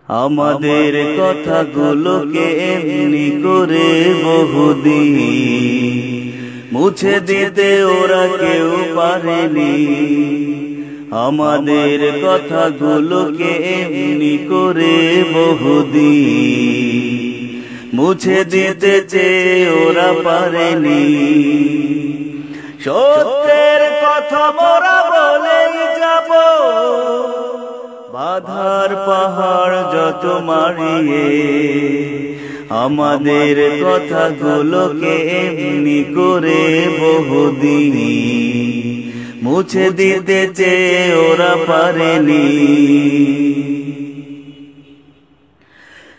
আমাদের কথাগুলোকে এমনি করে বহুদিন মুছে দিতে ওরা কেউ পারেনি। আমাদের কথাগুলোকে এমনি করে বহুদিন মুছে দিতে চেয়ে ওরা পারেনি। সত্যের কথা মোরা বলেই যাব, বাধার পাহাড় যত মারিয়ে। আমাদের কথাগুলোকে এমনি করে বহুদিন মুছে দিতে চেয়ে ওরা পারেনি।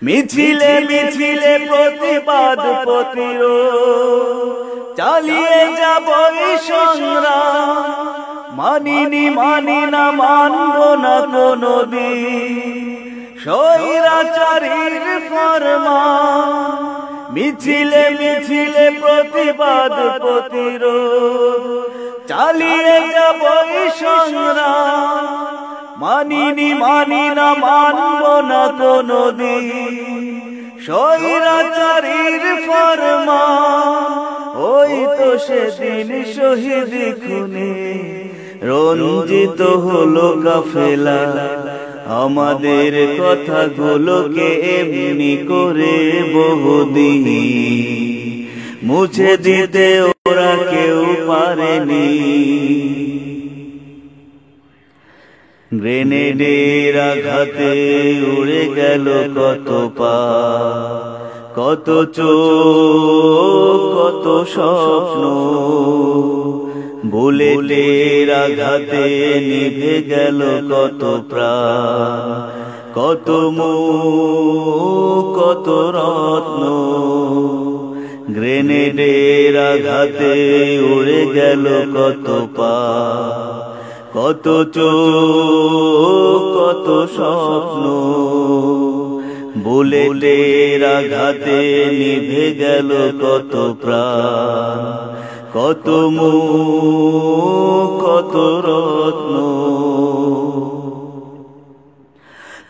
মিছিলে মিছিলে প্রতিবাদ প্রতিরোধ চালিয়ে যাব এই সংগ্রাম। মানিনি মানি না মানব না কোনদিন স্বৈরাচারীর ফরমান। মিছিলে মিছিলে প্রতিবাদ প্রতিরোধ চালিয়ে যাব এই সংগ্রাম। মানিনি মানি না মানব না কোনদিন স্বৈরাচারীর ফরমান। ওই তো সেদিন শহীদ খুনে রঞ্জিত হলো কাফেলা। আমাদের কথাগুলোকে এমনি করে বহুদিন মুছে দিতে ওরা কেউ পারেনি। গ্রেনেডের আঘাতে উড়ে গেল কত পা, কত চোখ কত স্বপ্ন। বুলেটের আঘাতে নিভে গেল কত প্রাণ, কত মুখ কত রত্ন। গ্রেনেডের আঘাতে উড়ে গেল কত পা, কত চোখ কত স্বপ্ন। বুলেটের আঘাতে নিভে গেল কত প্রাণ, কত মুখ কত রত্ন।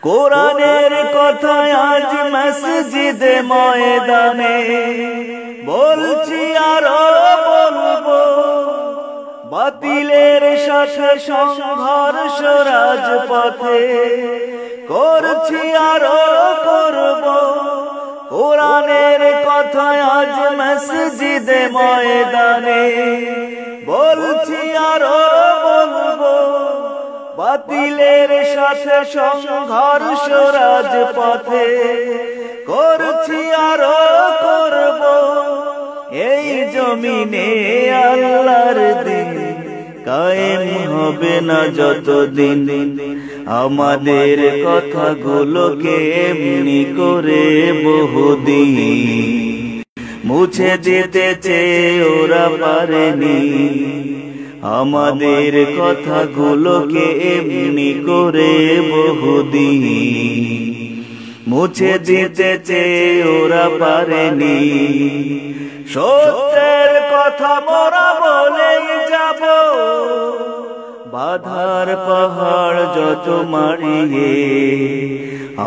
কোরআনের কথায় আজ মসজিদে ময়দানে বলছি আরো বলবো। বাতিলের সাথে সংঘর্ষ রাজপথে করছি আরো করব। কোরআনের কথায় আজ মসজিদে ময়দানে বলছি আরো বলবো। বাতিলের সাথে সংঘর্ষ রাজপথে করছি আরো করব। এই জমিনে আল্লাহর দিন কায়েম হবে না যতদিন। আমাদের কথাগুলোকে এমনি করে বহুদিন মুছে দিতে চেয়ে ওরা পারেনি। আমাদের কথাগুলোকে এমনি করে বহুদিন মুছে দিতে চেয়ে ওরা পারেনি। সত্যের কথা মোরা বলেই যাব, বাধার পাহাড় যত মারিয়ে।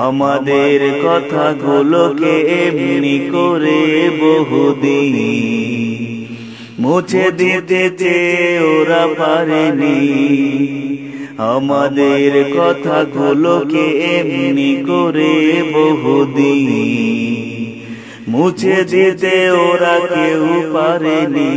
আমাদের কথাগুলোকে এমনি করে বহুদিন মুছে দিতে চেয়ে ওরা পারেনি। আমাদের কথাগুলোকে এমনি করে বহুদিন মুছে দিতে ওরা কেউ পারেনি।